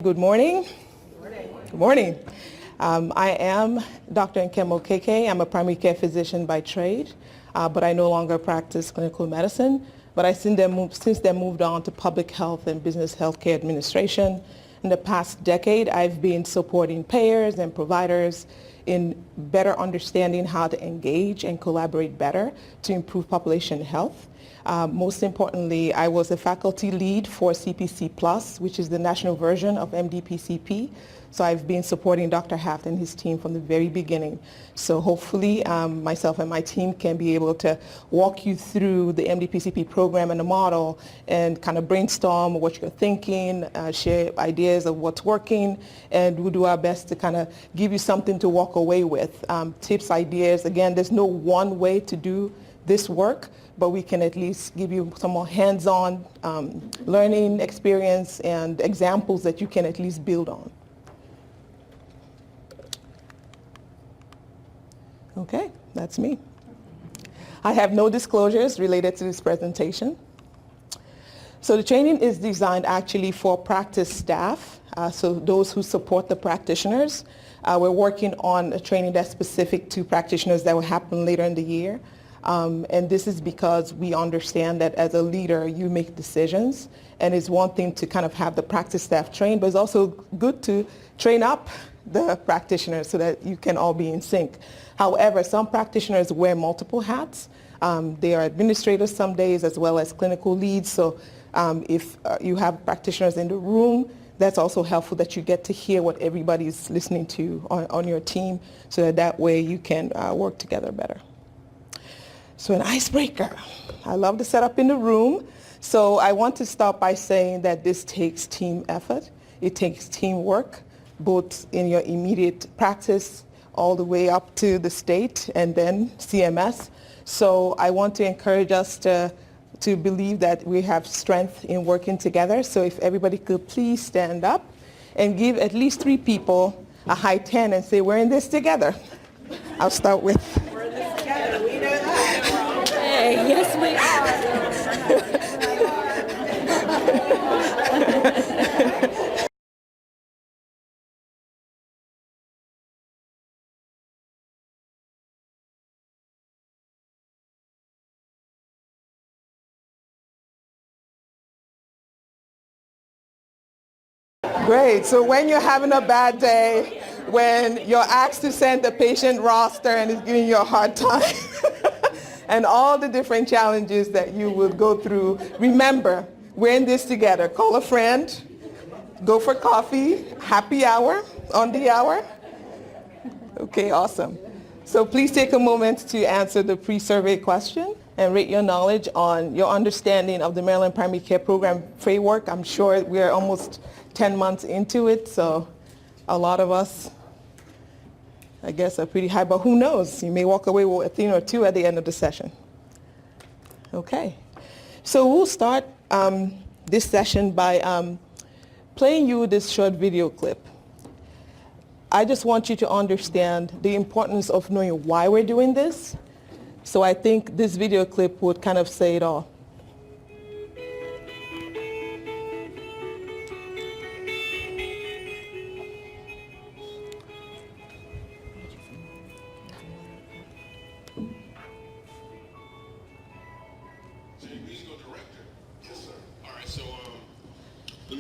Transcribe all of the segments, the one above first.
Good morning. Good morning. I am Dr. Okeke. I'm a primary care physician by trade, but I no longer practice clinical medicine. But I since then moved on to public health and business healthcare administration. In the past decade, I've been supporting payers and providers in better understanding how to engage and collaborate better to improve population health. Most importantly, I was a faculty lead for CPC Plus, which is the national version of MDPCP. So I've been supporting Dr. Haft and his team from the very beginning. So hopefully myself and my team can be able to walk you through the MDPCP program and the model and kind of brainstorm what you're thinking, share ideas of what's working, and we'll do our best to kind of give you something to walk away with. Tips, ideas. Again, there's no one way to do this work, but we can at least give you some more hands-on learning experience and examples that you can at least build on. Okay, that's me. I have no disclosures related to this presentation. So the training is designed actually for practice staff, so those who support the practitioners. We're working on a training that's specific to practitioners that will happen later in the year. And this is because we understand that as a leader, you make decisions. And it's one thing to kind of have the practice staff trained, but it's also good to train up the practitioners so that you can all be in sync. However, some practitioners wear multiple hats. They are administrators some days as well as clinical leads. So if you have practitioners in the room, that's also helpful that you get to hear what everybody's listening to on your team so that way you can work together better. So an icebreaker. I love the setup in the room. So I want to start by saying that this takes team effort. It takes teamwork, both in your immediate practice all the way up to the state and then CMS. So I want to encourage us to believe that we have strength in working together. So if everybody could please stand up and give at least 3 people a high 10 and say, we're in this together. I'll start with. We're in this together. We know that. Hey, yes, we are. Great. So when you're having a bad day, when you're asked to send the patient roster and it's giving you a hard time, and all the different challenges that you will go through, remember, we're in this together. Call a friend, go for coffee, happy hour, on the hour. Okay, awesome. So please take a moment to answer the pre-survey question and rate your knowledge on your understanding of the Maryland Primary Care Program framework. I'm sure we're almost 10 months into it, so a lot of us, I guess, are pretty high, but who knows? You may walk away with a thing or two at the end of the session. Okay, so we'll start this session by playing you this short video clip. I just want you to understand the importance of knowing why we're doing this. So I think this video clip would kind of say it all. Let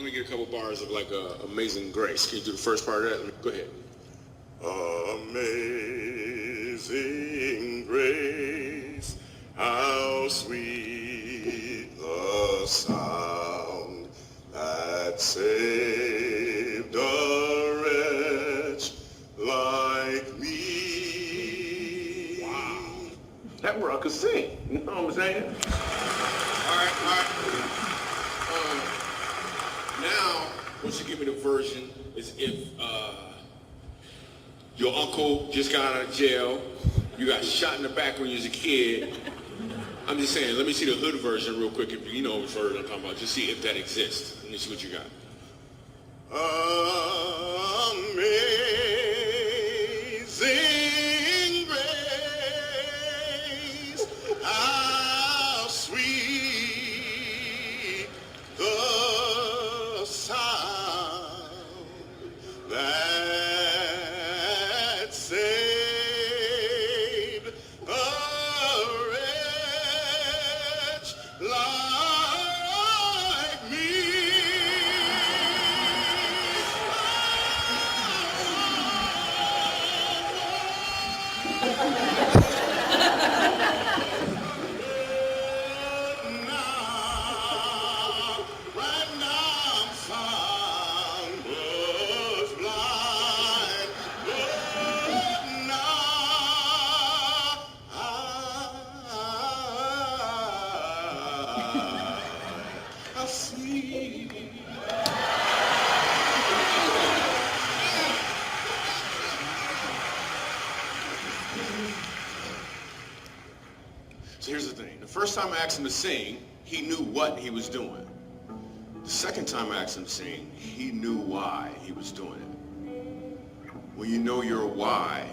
me get a couple bars of like Amazing Grace. Can you do the first part of that? Go ahead. Amazing grace, how sweet the sound that saved a wretch like me. Wow. That where I could sing. You know what I'm saying? All right. Now, once you give me the version, is if your uncle just got out of jail, you got shot in the back when you was a kid. I'm just saying, let me see the hood version real quick, if you know which version I'm talking about. Just see if that exists. Let me see what you got. Amazing grace, how sweet the sound So here's the thing. The first time I asked him to sing, he knew what he was doing. The second time I asked him to sing, he knew why he was doing it. When you know your why,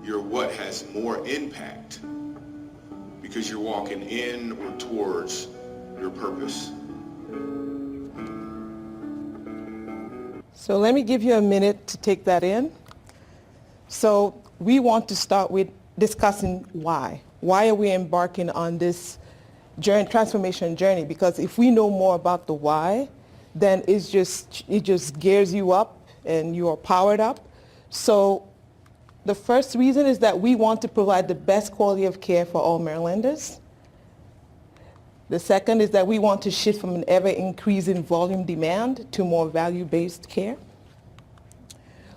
your what has more impact because you're walking in or towards your purpose. So let me give you a minute to take that in. So we want to start with discussing why. Why are we embarking on this journey, transformation journey? Because if we know more about the why, then it just gears you up and you are powered up. So the first reason is that we want to provide the best quality of care for all Marylanders. The second is that we want to shift from an ever-increasing volume demand to more value-based care.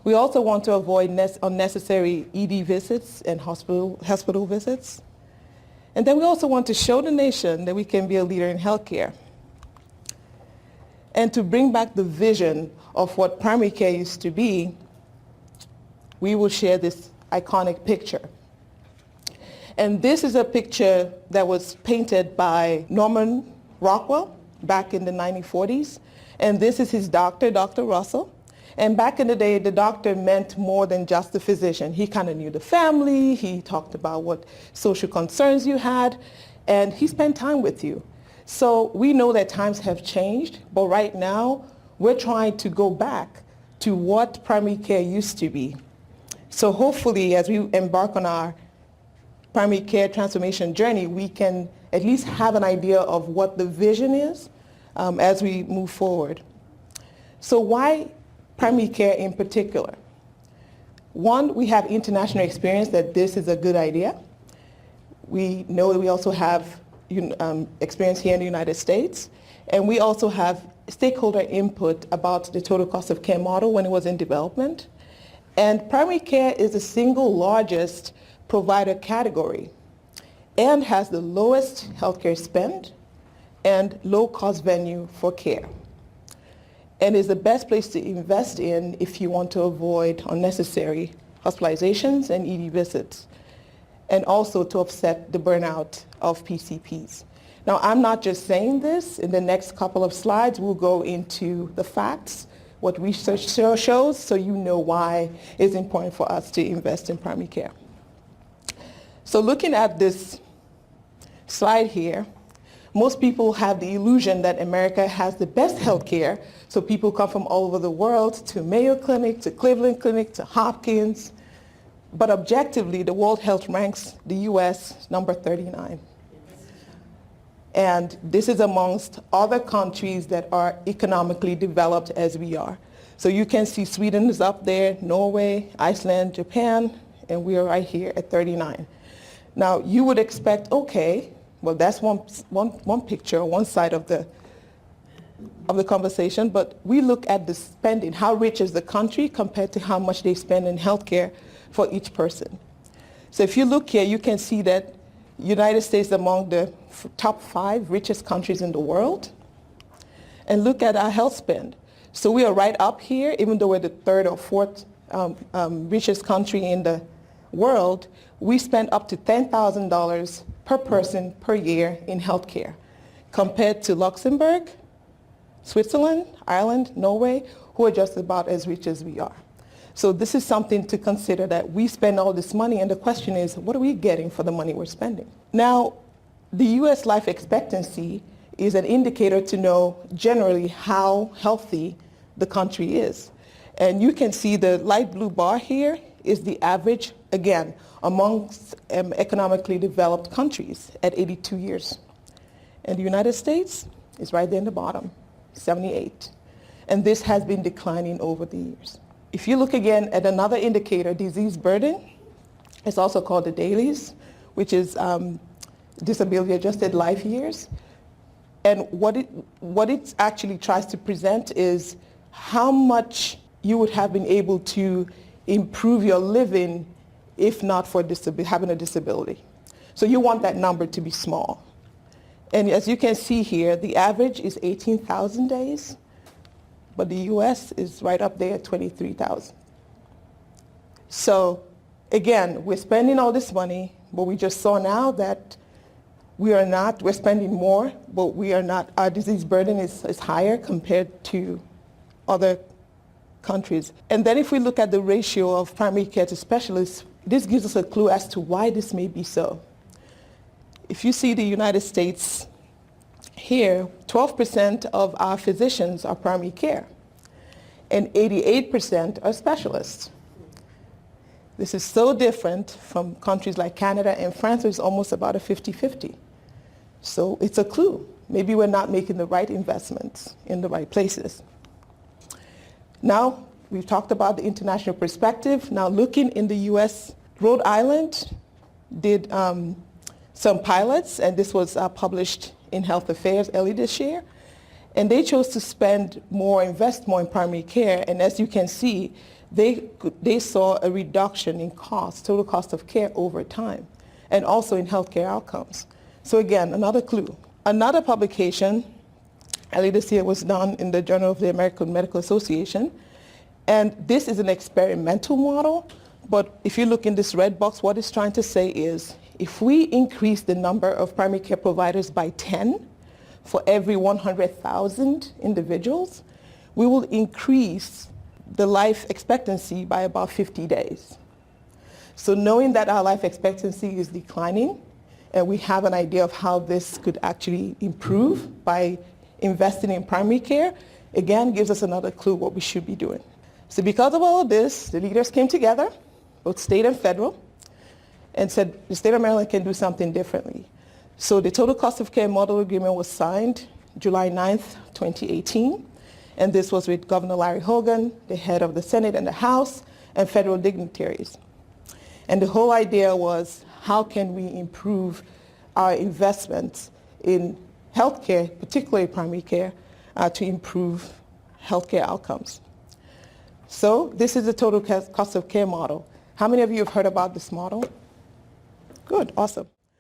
We also want to avoid unnecessary ED visits and hospital visits. And then we also want to show the nation that we can be a leader in healthcare. And to bring back the vision of what primary care used to be, we will share this iconic picture. And this is a picture that was painted by Norman Rockwell back in the 1940s. And this is his doctor, Dr. Russell. And back in the day, the doctor meant more than just the physician. He kind of knew the family. He talked about what social concerns you had. And he spent time with you. So we know that times have changed. But right now, we're trying to go back to what primary care used to be. So hopefully, as we embark on our primary care transformation journey, we can at least have an idea of what the vision is as we move forward. So why primary care in particular? One, we have international experience that this is a good idea. We know that we also have experience here in the United States, and we also have stakeholder input about the total cost of care model when it was in development. And primary care is the single largest provider category and has the lowest healthcare spend and low-cost venue for care, and is the best place to invest in if you want to avoid unnecessary hospitalizations and ED visits, and also to offset the burnout of PCPs. Now, I'm not just saying this. In the next couple of slides, we'll go into the facts, what research shows, so you know why it's important for us to invest in primary care. So looking at this slide here, most people have the illusion that America has the best health care. So people come from all over the world to Mayo Clinic, to Cleveland Clinic, to Hopkins. But objectively, the World Health ranks the U.S. number 39. And this is amongst other countries that are economically developed as we are. So you can see Sweden is up there, Norway, Iceland, Japan, and we are right here at 39. Now, you would expect, okay, well, that's one picture, one side of the conversation, but we look at the spending. How rich is the country compared to how much they spend in healthcare for each person? So if you look here, you can see that United States is among the top 5 richest countries in the world. And look at our health spend. So we are right up here, even though we're the 3rd or 4th richest country in the world. We spend up to $10,000 per person per year in healthcare, compared to Luxembourg, Switzerland, Ireland, Norway, who are just about as rich as we are. So this is something to consider, that we spend all this money, and the question is, what are we getting for the money we're spending? Now, the U.S. life expectancy is an indicator to know generally how healthy the country is. And you can see the light blue bar here is the average, again, amongst economically developed countries at 82 years. And the United States is right there in the bottom, 78. And this has been declining over the years. If you look again at another indicator, disease burden, It's also called the dailies, which is disability adjusted life years. And what it actually tries to present is how much you would have been able to improve your living if not for having a disability. So you want that number to be small. And as you can see here, the average is 18,000 days, but the US is right up there at 23,000. So again, we're spending all this money, but we just saw now that we're spending more, but we are not, our disease burden is higher compared to other countries. And then if we look at the ratio of primary care to specialists, this gives us a clue as to why this may be so. If you see the United States here, 12% of our physicians are primary care, and 88% are specialists. This is so different from countries like Canada and France, where it's almost about a 50-50. So it's a clue. Maybe we're not making the right investments in the right places. Now, we've talked about the international perspective. Now, looking in the US, Rhode Island did some pilots, and this was published in Health Affairs early this year. And they chose to spend more, invest more in primary care. And as you can see, they saw a reduction in cost, total cost of care over time, and also in healthcare outcomes. So again, another clue. Another publication early this year was done in the Journal of the American Medical Association. And this is an experimental model, but if you look in this red box, what it's trying to say is, if we increase the number of primary care providers by 10 for every 100,000 individuals, we will increase the life expectancy by about 50 days. So knowing that our life expectancy is declining, and we have an idea of how this could actually improve by investing in primary care, again, gives us another clue what we should be doing. So because of all of this, the leaders came together, both state and federal, and said the state of Maryland can do something differently. So the total cost of care model agreement was signed July 9th, 2018. And this was with Governor Larry Hogan, the head of the Senate and the House, and federal dignitaries. And the whole idea was, how can we improve our investments in healthcare, particularly primary care, to improve healthcare outcomes? So this is the total cost of care model. How many of you have heard about this model? Good, awesome.